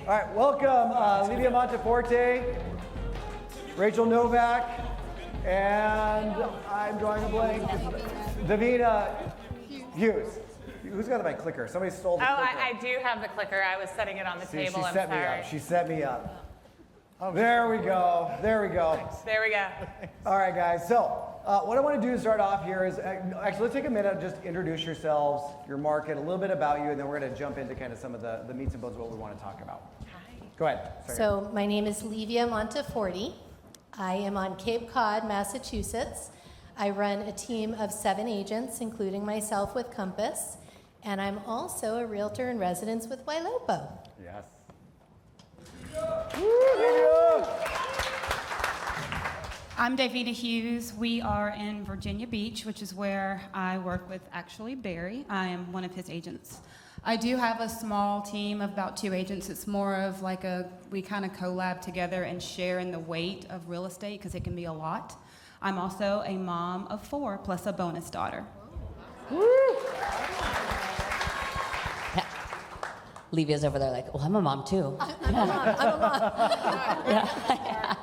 All right, welcome Livia Monteforte, Rachel Novak, and I'm drawing a blank, Davina Hughes. Who's got my clicker? Somebody stole the clicker. I do have the clicker. I was setting it on the table. I'm sorry. She set me up. Oh, there we go. There we go. There we go. All right, guys. So what I want to do to start off here is, actually, let's take a minute and just introduce yourselves, your market, a little bit about you, and then we're going to jump into kind of some of the meats and bones of what we want to talk about. Hi. Go ahead. So my name is Livia Monteforte. I am on Cape Cod, Massachusetts. I run a team of 7 agents, including myself with Compass, and I'm also a realtor in residence with Ylopo. Yes. I'm Davina Hughes. We are in Virginia Beach, which is where I work with actually Barry. I am one of his agents. I do have a small team of about 2 agents. It's more of like we kind of collab together and share in the weight of real estate because it can be a lot. I'm also a mom of 4 plus a bonus daughter. Woo! Livia's over there like, well, I'm a mom too. I'm a mom. Yeah.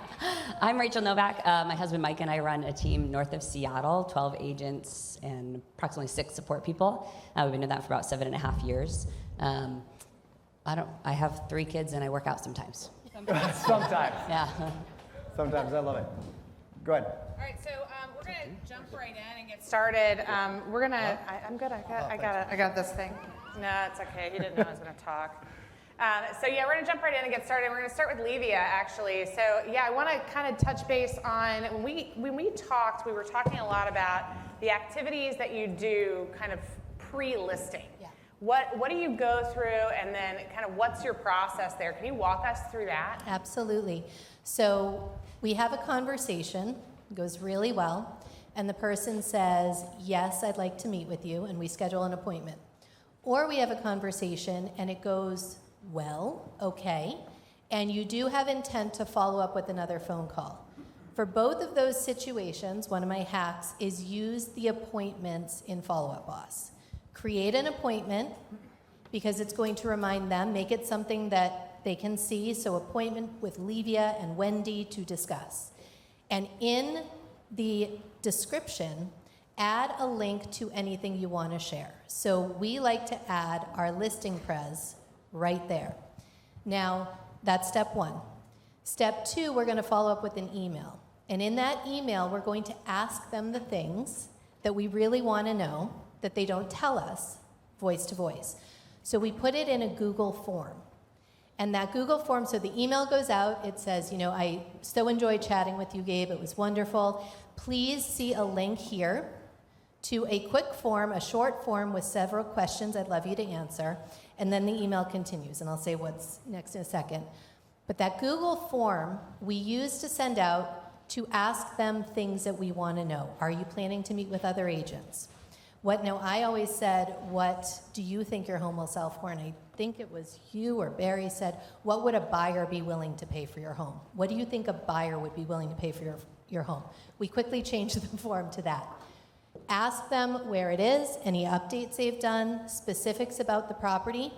I'm Rachel Novak. My husband Mike and I run a team north of Seattle, 12 agents and approximately 6 support people. We've been doing that for about 7.5 years. I have 3 kids and I work out sometimes. Sometimes. Yeah. Sometimes, I love it. Go ahead. All right, so we're going to jump right in and get started. We're going to, I'm good. I got this thing. No, it's okay. He didn't know I was going to talk. So yeah, we're going to jump right in and get started. We're going to start with Livia, actually. So yeah, I want to kind of touch base on, when we talked, we were talking a lot about the activities that you do kind of pre-listing. Yeah. What do you go through, and then kind of what's your process there? Can you walk us through that? Absolutely. So we have a conversation, it goes really well, and the person says, yes, I'd like to meet with you, and we schedule an appointment. Or we have a conversation and it goes, well, okay, and you do have intent to follow up with another phone call. For both of those situations, one of my hacks is use the appointments in Follow Up Boss. Create an appointment because it's going to remind them, make it something that they can see, so appointment with Livia and Wendy to discuss. And in the description, add a link to anything you want to share. So we like to add our listing pres right there. Now, that's step 1. Step 2, we're going to follow up with an email. And in that email, we're going to ask them the things that we really want to know that they don't tell us voice to voice. So we put it in a Google form. And that Google form, so the email goes out, it says, I so enjoyed chatting with you, Gabe, it was wonderful. Please see a link here to a quick form, a short form with several questions I'd love you to answer, and then the email continues, and I'll say what's next in a second. But that Google form we use to send out to ask them things that we want to know. Are you planning to meet with other agents? I always said, what do you think your home will sell for? And I think it was you or Barry said, what would a buyer be willing to pay for your home? What do you think a buyer would be willing to pay for your home? We quickly changed the form to that. Ask them where it is, any updates they've done, specifics about the property,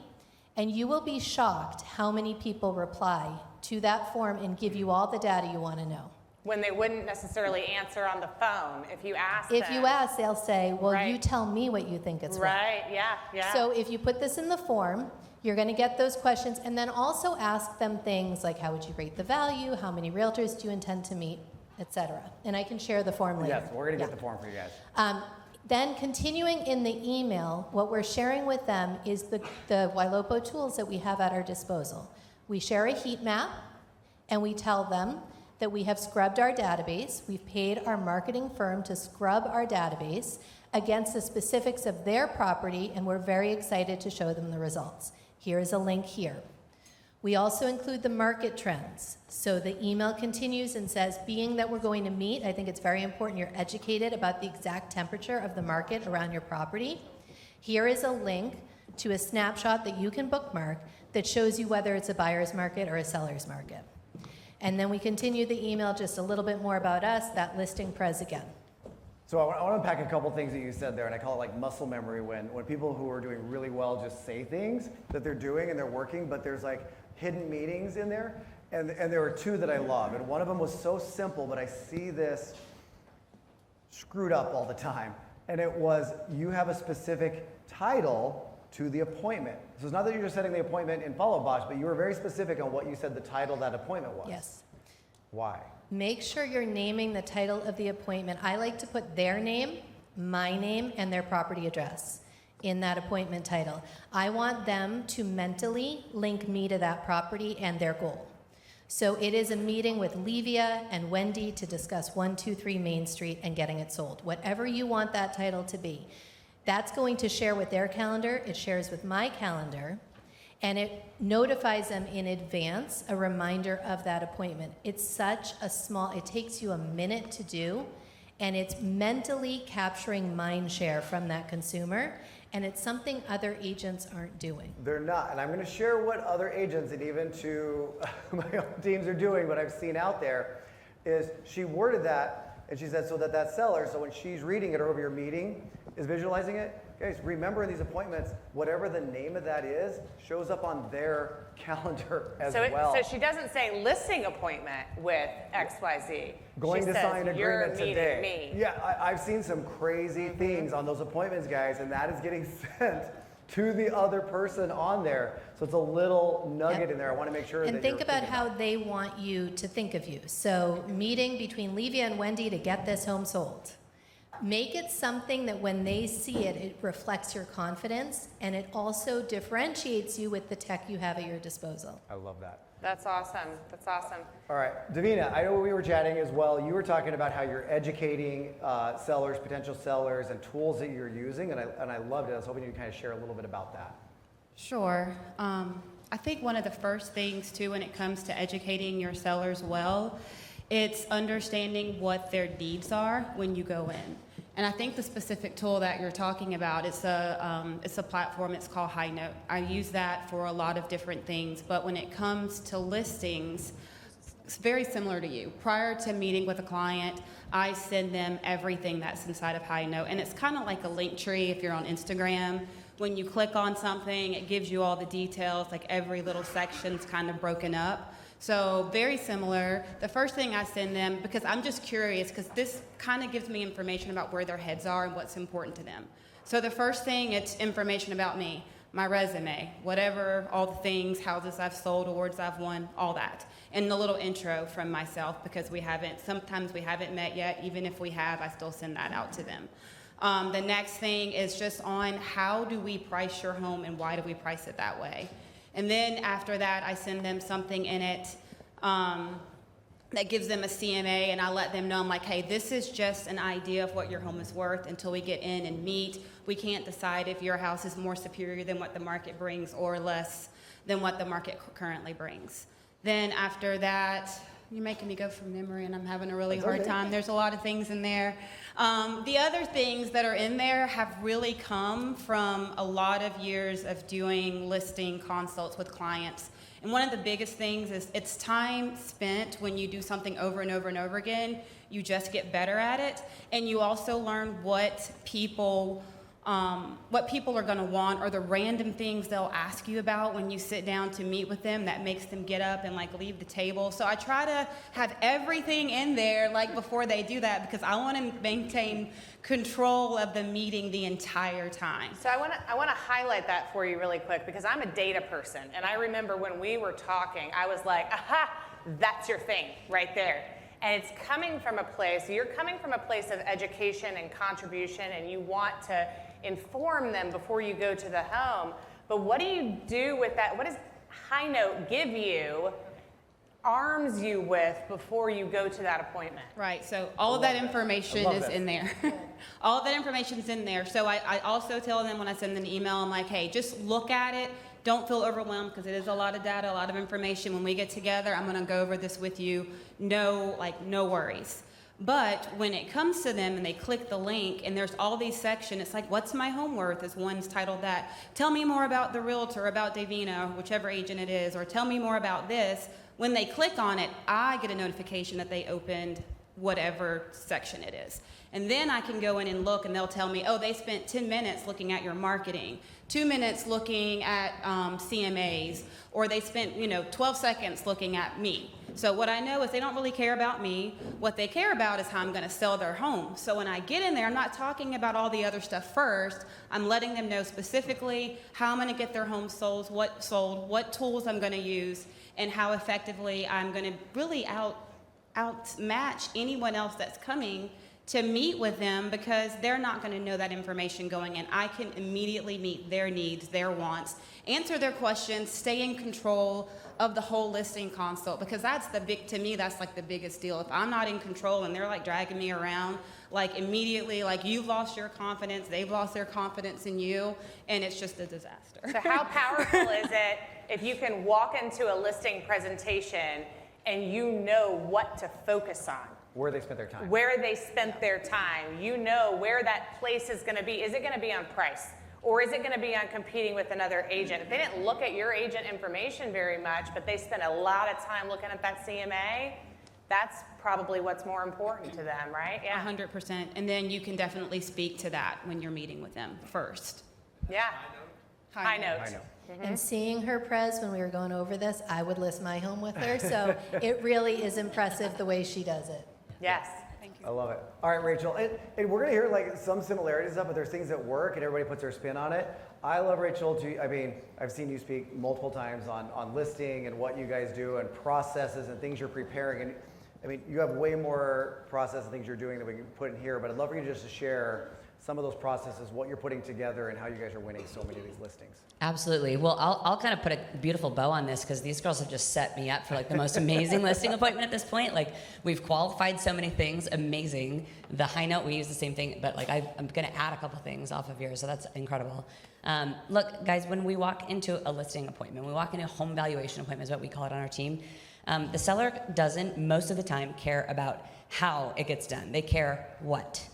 and you will be shocked how many people reply to that form and give you all the data you want to know. When they wouldn't necessarily answer on the phone, if you ask If you ask, they'll say, well, Right. you tell me what you think it's worth. Right, yeah. So if you put this in the form, you're going to get those questions, and then also ask them things like, how would you rate the value, how many realtors do you intend to meet, etc. And I can share the form later. Yes, we're going to get the form for you guys. Then continuing in the email, what we're sharing with them is the Ylopo tools that we have at our disposal. We share a heat map, and we tell them that we have scrubbed our database. We've paid our marketing firm to scrub our database against the specifics of their property, and we're very excited to show them the results. Here is a link here. We also include the market trends. So the email continues and says, being that we're going to meet, I think it's very important you're educated about the exact temperature of the market around your property. Here is a link to a snapshot that you can bookmark that shows you whether it's a buyer's market or a seller's market. And then we continue the email just a little bit more about us, that listing pres again. So I want to unpack a couple things that you said there, and I call it like muscle memory when people who are doing really well just say things that they're doing and they're working, but there's like hidden meanings in there, and there were two that I love, and one of them was so simple, but I see this screwed up all the time, and it was, you have a specific title to the appointment. So it's not that you're just setting the appointment in Follow Bosch, but you were very specific on what you said the title of that appointment was. Yes. Why? Make sure you're naming the title of the appointment. I like to put their name, my name, and their property address in that appointment title. I want them to mentally link me to that property and their goal. So it is a meeting with Livia and Wendy to discuss 123 Main Street and getting it sold. Whatever you want that title to be. That's going to share with their calendar, it shares with my calendar, and it notifies them in advance a reminder of that appointment. It's such a small, it takes you a minute to do, and it's mentally capturing mind share from that consumer, and it's something other agents aren't doing. They're not, and I'm going to share what other agents and even to my own teams are doing, what I've seen out there, is she worded that, and she said so that seller, so when she's reading it over your meeting, is visualizing it, guys, remember in these appointments, whatever the name of that is, shows up on their calendar as well. So she doesn't say listing appointment with XYZ. Going she to says, sign agreement "You're today. meeting me." Yeah, I've seen some crazy things on those appointments, guys, and that is getting sent to the other person on there. So it's a little nugget Yep. in there. I want to make sure And that think you're about thinking how they want you to think of you. So meeting between Livia and Wendy to get this home sold. Make it something that when they see it, it reflects your confidence, and it also differentiates you with the tech you have at your disposal. I love that. That's awesome. That's awesome. All right, Davina, I know we were chatting as well. You were talking about how you're educating sellers, potential sellers, and tools that you're using, and I loved it. I was hoping you could kind of share a little bit about that. Sure. I think one of the first things, too, when it comes to educating your sellers well, it's understanding what their needs are when you go in. And I think the specific tool that you're talking about, it's a platform, it's called High Note. I use that for a lot of different things, but when it comes to listings, it's very similar to you. Prior to meeting with a client, I send them everything that's inside of High Note, and it's kind of like a link tree if you're on Instagram. When you click on something, it gives you all the details, like every little section's kind of broken up. So very similar. The first thing I send them, because I'm just curious, because this kind of gives me information about where their heads are and what's important to them. So the first thing, it's information about me, my resume, whatever, all the things, houses I've sold, awards I've won, all that. And the little intro from myself, because sometimes we haven't met yet. Even if we have, I still send that out to them. The next thing is just on how do we price your home and why do we price it that way? And then after that, I send them something in it that gives them a CMA, and I let them know, I'm like, hey, this is just an idea of what your home is worth until we get in and meet. We can't decide if your house is more superior than what the market brings or less than what the market currently brings. Then after that, you're making me go from memory, and I'm having a really hard time. There's a lot of things in there. The other things that are in there have really come from a lot of years of doing listing consults with clients. And one of the biggest things is it's time spent when you do something over and over and over again. You just get better at it, and you also learn what people are going to want, or the random things they'll ask you about when you sit down to meet with them that makes them get up and like leave the table. So I try to have everything in there like before they do that, because I want to maintain control of the meeting the entire time. So I want to highlight that for you really quick, because I'm a data person, and I remember when we were talking, I was like, aha, that's your thing right there. And it's coming from a place, you're coming from a place of education and contribution, and you want to inform them before you go to the home. But what do you do with that? What does High Note give you, arms you with before you go to that appointment? Right, so all of that information is in there. All of that information is in there. So I also tell them when I send them an email, I'm like, hey, just look at it. Don't feel overwhelmed, because it is a lot of data, a lot of information. When we get together, I'm gonna go over this with you. No worries. But when it comes to them and they click the link and there's all these sections, it's like, what's my home worth? Is one's titled that. Tell me more about the realtor, about Davina, whichever agent it is, or tell me more about this. When they click on it, I get a notification that they opened whatever section it is. And then I can go in and look, and they'll tell me, oh, they spent 10 minutes looking at your marketing, 2 minutes looking at CMAs, or they spent 12 seconds looking at me. So what I know is they don't really care about me. What they care about is how I'm going to sell their home. So when I get in there, I'm not talking about all the other stuff first. I'm letting them know specifically how I'm going to get their home sold, what tools I'm going to use, and how effectively I'm going to really outmatch anyone else that's coming to meet with them, because they're not going to know that information going in. I can immediately meet their needs, their wants, answer their questions, stay in control of the whole listing consult, because to me, that's like the biggest deal. If I'm not in control and they're like dragging me around, like immediately, like you've lost your confidence, they've lost their confidence in you, and it's just a disaster. So how powerful is it if you can walk into a listing presentation and you know what to focus on? Where they spent their time. Where they spent their time. You know where that place is going to be. Is it going to be on price? Or is it going to be on competing with another agent? If they didn't look at your agent information very much, but they spent a lot of time looking at that CMA, that's probably what's more important to them, right? Yeah. 100%. And then you can definitely speak to that when you're meeting with them first. Yeah. High note. I know. And seeing her prez when we were going over this, I would list my home with her. So it really is impressive the way she does it. Yes. Thank you. I love it. All right, Rachel, and we're gonna hear like some similarities up, but there's things that work and everybody puts their spin on it. I love Rachel. I've seen you speak multiple times on listing and what you guys do and processes and things you're preparing. And you have way more process and things you're doing that we can put in here, but I'd love for you just to share some of those processes, what you're putting together, and how you guys are winning so many of these listings. Absolutely. Well, I'll kind of put a beautiful bow on this, because these girls have just set me up for like the most amazing listing appointment at this point. Like, we've qualified so many things, amazing. The high note, we use the same thing, but like I'm going to add a couple things off of yours, so that's incredible. Look, guys, when we walk into a listing appointment, we walk into a home valuation appointment is what we call it on our team. The seller doesn't most of the time care about how it gets done. They care what.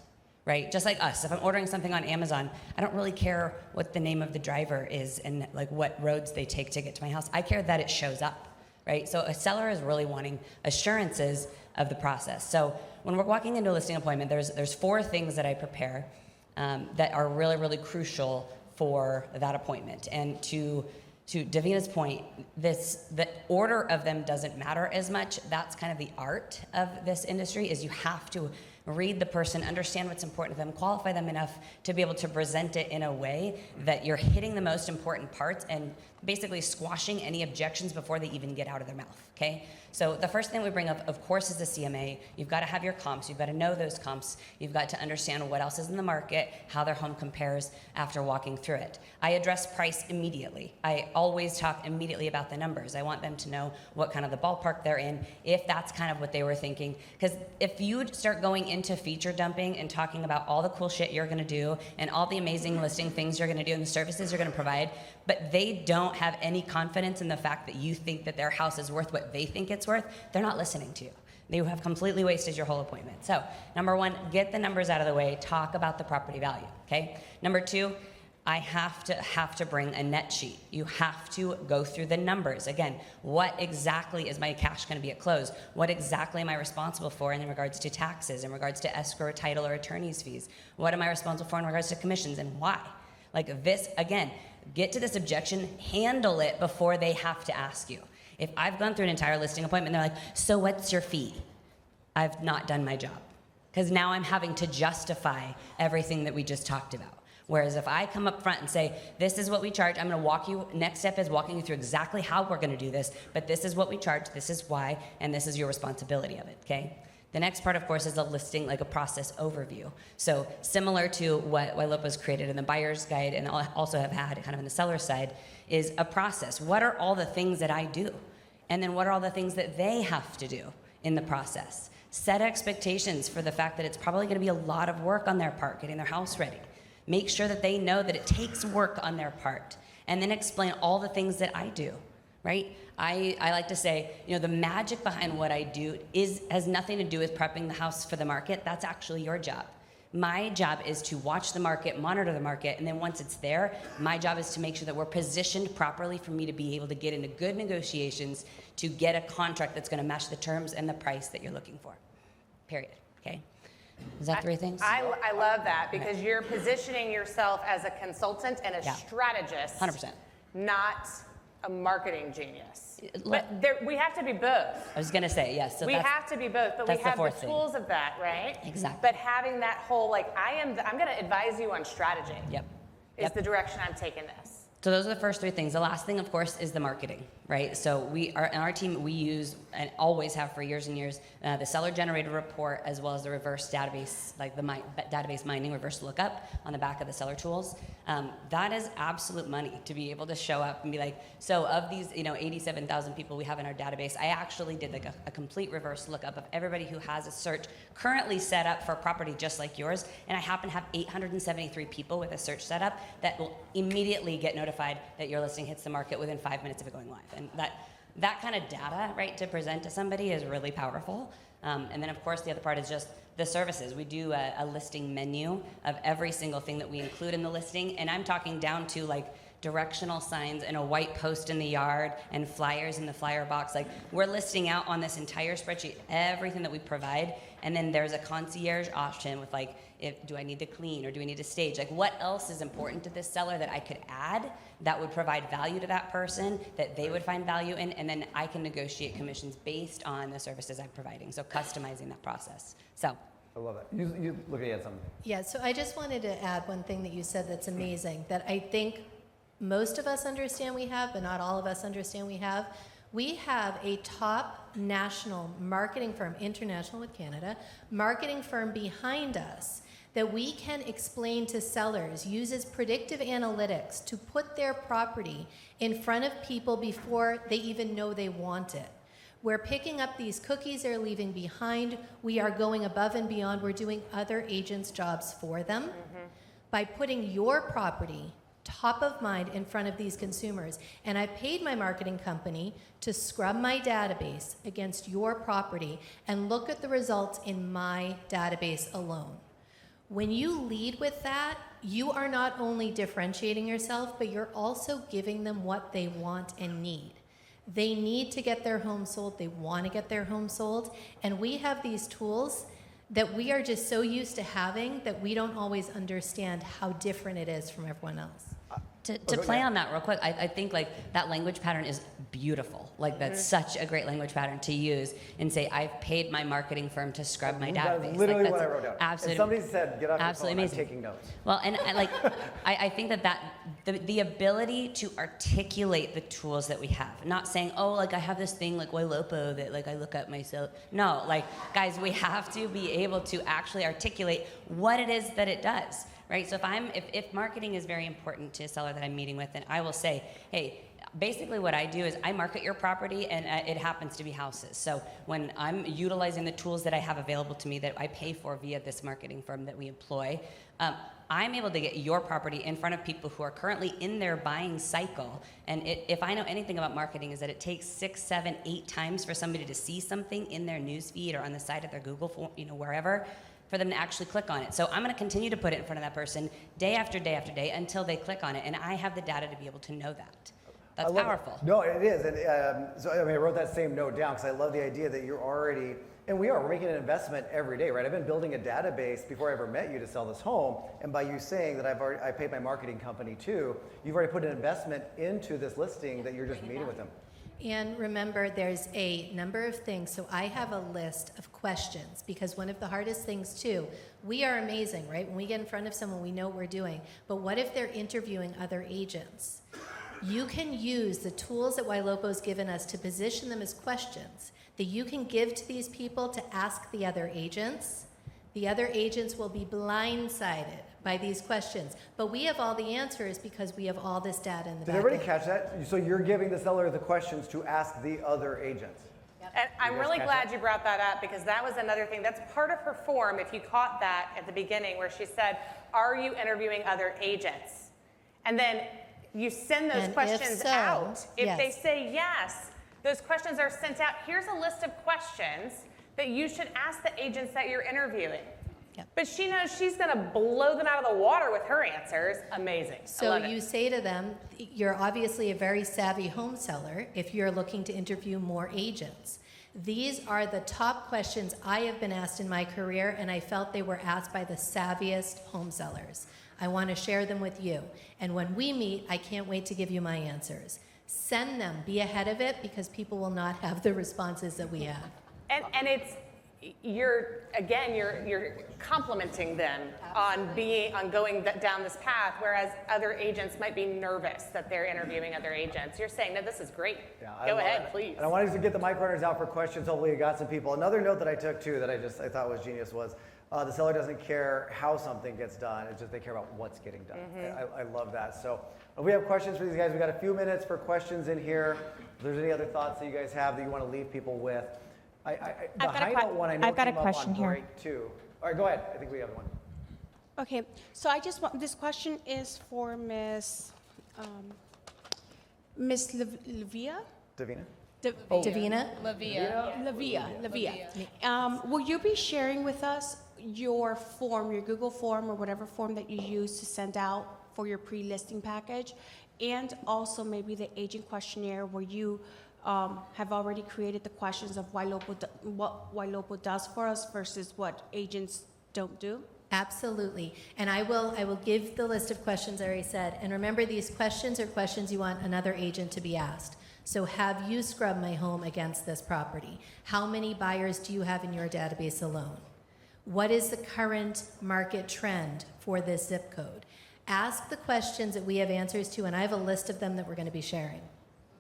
Right? Just like us. If I'm ordering something on Amazon, I don't really care what the name of the driver is and like what roads they take to get to my house. I care that it shows up, right? So a seller is really wanting assurances of the process. So when we're walking into a listing appointment, there's 4 things that I prepare that are really, really crucial for that appointment. And to Davina's point, the order of them doesn't matter as much. That's kind of the art of this industry, is you have to read the person, understand what's important to them, qualify them enough to be able to present it in a way that you're hitting the most important parts and basically squashing any objections before they even get out of their mouth, okay? So the first thing we bring up, of course, is the CMA. You've got to have your comps. You've got to know those comps. You've got to understand what else is in the market, how their home compares after walking through it. I address price immediately. I always talk immediately about the numbers. I want them to know what kind of the ballpark they're in, if that's kind of what they were thinking. Because if you start going into feature dumping and talking about all the cool shit you're going to do and all the amazing listing things you're going to do and the services you're going to provide, but they don't have any confidence in the fact that you think that their house is worth what they think it's worth, they're not listening to you. They have completely wasted your whole appointment. So, number 1, get the numbers out of the way, talk about the property value, okay? Number 2, I have to bring a net sheet. You have to go through the numbers. Again, what exactly is my cash going to be at close? What exactly am I responsible for in regards to taxes, in regards to escrow, title, or attorney's fees? What am I responsible for in regards to commissions, and why? Like this, again, get to this objection, handle it before they have to ask you. If I've gone through an entire listing appointment, they're like, so what's your fee? I've not done my job. Because now I'm having to justify everything that we just talked about. Whereas if I come up front and say, this is what we charge, I'm going to walk you, next step is walking you through exactly how we're going to do this, but this is what we charge, this is why, and this is your responsibility of it, okay? The next part, of course, is a listing, like a process overview. So similar to what Ylopo's created in the buyer's guide and also have had kind of in the seller's side, is a process. What are all the things that I do? And then what are all the things that they have to do in the process? Set expectations for the fact that it's probably going to be a lot of work on their part, getting their house ready. Make sure that they know that it takes work on their part. And then explain all the things that I do, right? I like to say, the magic behind what I do has nothing to do with prepping the house for the market. That's actually your job. My job is to watch the market, monitor the market, and then once it's there, my job is to make sure that we're positioned properly for me to be able to get into good negotiations to get a contract that's going to match the terms and the price that you're looking for. period, okay? Is that three things? I love that because you're positioning yourself as a consultant and a strategist. 100%. Not a marketing genius. Let- But there, we have to be both. I was gonna say, yes. So We that's- have to be both, but we that's the have the fourth thing. tools of that, right? Exactly. But having that whole, like, I'm going to advise you on strategy. Yep. Is the direction I'm taking this. So those are the first three things. The last thing, of course, is the marketing, right? So we are in our team. We use and always have for years and years the seller-generated report as well as the reverse database, like the database mining, reverse lookup on the back of the seller tools. That is absolute money to be able to show up and be like, so of these, 87,000 people we have in our database, I actually did like a complete reverse lookup of everybody who has a search currently set up for a property just like yours, and I happen to have 873 people with a search set up that will immediately get notified that your listing hits the market within 5 minutes of it going live. And that kind of data, right, to present to somebody is really powerful. And then, of course, the other part is just the services. We do a listing menu of every single thing that we include in the listing, and I'm talking down to like directional signs and a white post in the yard and flyers in the flyer box. Like, we're listing out on this entire spreadsheet everything that we provide, and then there's a concierge option with like, do I need to clean or do we need to stage? Like, what else is important to this seller that I could add that would provide value to that person, that they would find value in, and then I can negotiate commissions based on the services I'm providing. So customizing that process. So. I love that. You look at something. Yeah, so I just wanted to add one thing that you said that's amazing, that I think most of us understand we have, but not all of us understand we have. We have a top national marketing firm, international with Canada, marketing firm behind us that we can explain to sellers, uses predictive analytics to put their property in front of people before they even know they want it. We're picking up these cookies they're leaving behind. We are going above and beyond. We're doing other agents' jobs for them by putting your property top of mind in front of these consumers. And I paid my marketing company to scrub my database against your property and look at the results in my database alone. When you lead with that, you are not only differentiating yourself, but you're also giving them what they want and need. They need to get their home sold. They want to get their home sold. And we have these tools that we are just so used to having that we don't always understand how different it is from everyone else. To play on that real quick, I think like that language pattern is beautiful. Like, that's such a great language pattern to use and say, I've paid my marketing firm to scrub my database. That's literally like, what I wrote down. Absolutely. And somebody said, get off your phone, amazing. I'm taking notes. Well, and like, I think that the ability to articulate the tools that we have, not saying, oh, like I have this thing like Ylopo that like I look at myself. No, like, guys, we have to be able to actually articulate what it is that it does. Right, so if marketing is very important to a seller that I'm meeting with, then I will say, hey, basically what I do is I market your property, and it happens to be houses. So when I'm utilizing the tools that I have available to me that I pay for via this marketing firm that we employ, I'm able to get your property in front of people who are currently in their buying cycle. And if I know anything about marketing, is that it takes 6, 7, 8 times for somebody to see something in their newsfeed or on the side of their Google, wherever, for them to actually click on it. So I'm going to continue to put it in front of that person day after day after day until they click on it, and I have the data to be able to know that. That's powerful. No, it is. And so I wrote that same note down because I love the idea that you're already, and we're making an investment every day, right? I've been building a database before I ever met you to sell this home, and by you saying that I paid my marketing company too, you've already put an investment into this listing that you're just meeting with them. And remember, there's a number of things. So I have a list of questions, because one of the hardest things too, we are amazing, right? When we get in front of someone, we know what we're doing. But what if they're interviewing other agents? You can use the tools that Ylopo's given us to position them as questions that you can give to these people to ask the other agents. The other agents will be blindsided by these questions. But we have all the answers because we have all this data in the back Did everybody end. catch that? So you're giving the seller the questions to ask the other agents. And I'm guys really catch glad that? you brought that up, because that was another thing. That's part of her form, if you caught that at the beginning, where she said, are you interviewing other agents? And then you send those And if questions so, out. If yes. they say yes, those questions are sent out. Here's a list of questions that you should ask the agents that you're interviewing. Yep. But she knows she's going to blow them out of the water with her answers. Amazing. I So love it. you say to them, you're obviously a very savvy home seller if you're looking to interview more agents. These are the top questions I have been asked in my career, and I felt they were asked by the savviest home sellers. I want to share them with you. And when we meet, I can't wait to give you my answers. Send them, be ahead of it, because people will not have the responses that we have. And it's, you're complimenting them on going down this path, whereas other agents might be nervous that they're interviewing other agents. You're saying, no, this is great. Yeah, Go ahead, please. And I wanted to get the mic runners out for questions. Hopefully you got some people. Another note that I took too that I thought was genius was the seller doesn't care how something gets done. It's just they care about what's getting done. I love that. So we have questions for these guys. We got a few minutes for questions in here. If there's any other thoughts that you guys have that you want to leave people with. The high note one I know I've got a came up question on here. break too. All right, go ahead. I think we have one. Okay, so I just want, this question is for Miss Levia? Davina? Davina? Levia. Will you be sharing with us your form, your Google form or whatever form that you use to send out for your pre-listing package? And also maybe the agent questionnaire where you have already created the questions of what Ylopo does for us versus what agents don't do? Absolutely. And I will give the list of questions I already said. And remember, these questions are questions you want another agent to be asked. So have you scrubbed my home against this property? How many buyers do you have in your database alone? What is the current market trend for this zip code? Ask the questions that we have answers to, and I have a list of them that we're going to be sharing.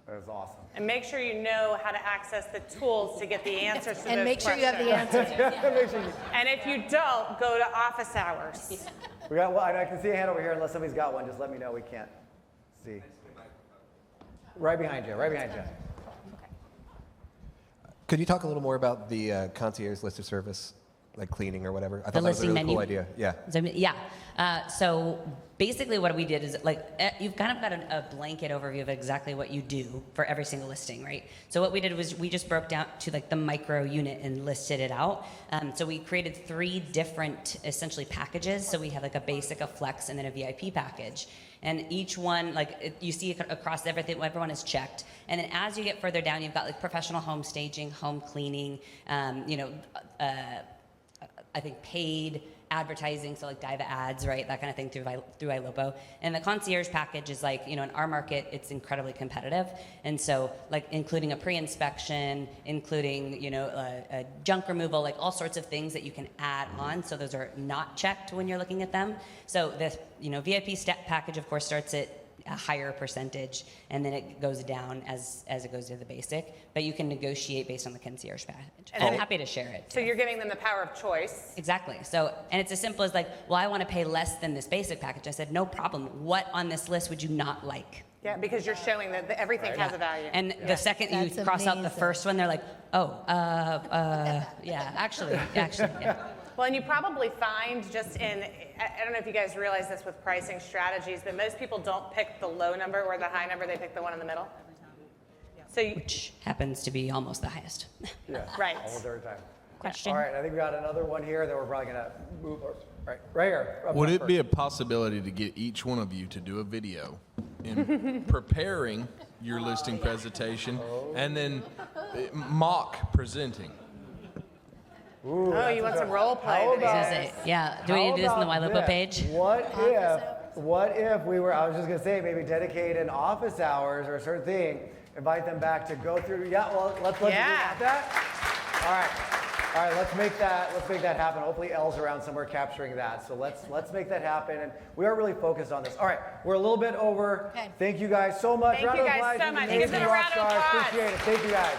That's awesome. And make sure you know how to access the tools to get the answers to those And make sure you have the questions. answers. And if you don't, go to office hours. We got one. I can see a hand over here. Unless somebody's got one, just let me know. We can't see. Right behind you. Right behind you. Could you talk a little more about the concierge list of service, like cleaning or whatever? I thought that was a listing really menu? cool idea. Yeah. So basically what we did is you've kind of got a blanket overview of exactly what you do for every single listing, right? So what we did was we just broke down to the micro unit and listed it out. So we created 3 different essentially packages. So we have a basic, a flex, and then a VIP package. And each one, you see across everything, everyone is checked. And then as you get further down, you've got professional home staging, home cleaning, I think paid advertising, so Diva ads, right, that kind of thing through Ylopo. And the concierge package is in our market, it's incredibly competitive. And so including a pre-inspection, including, a junk removal, all sorts of things that you can add on. So those are not checked when you're looking at them. So the, VIP step package, of course, starts at a higher percentage, and then it goes down as it goes to the basic. But you can negotiate based on the concierge package. And I'm happy to share it. So you're giving them the power of choice. Exactly. So, and it's as simple as well, I want to pay less than this basic package. I said, no problem. What on this list would you not like? Yeah, because you're showing that everything has a value. And the second you That's cross out the amazing. first one, they're like, yeah, actually, yeah. Well, and you probably find just I don't know if you guys realize this with pricing strategies, but most people don't pick the low number or the high number, they pick the one in the middle. So Which happens to be almost the highest. Yeah. Right. Almost every time. Question. All right. I think we got another one here that we're probably gonna move. Right here. up Would front it be a first. possibility to get each one of you to do a video in preparing your listing presentation and then mock presenting? Ooh, oh, you want some role play? How videos. about- Yeah. Do we need to do this on the How Ylopo about page? this? What if we were, I was just gonna say, maybe dedicate an office hours or a certain thing, invite them back to go through, let's do that. All right, let's make that happen. Hopefully Elle's around somewhere capturing that. So let's make that happen. And we are really focused on this. All right, we're a little bit over. Okay. Thank you guys so much. Thank Round you of guys applause. so You're much. amazing Give them a rock round of stars. applause. Appreciate it. Thank you guys.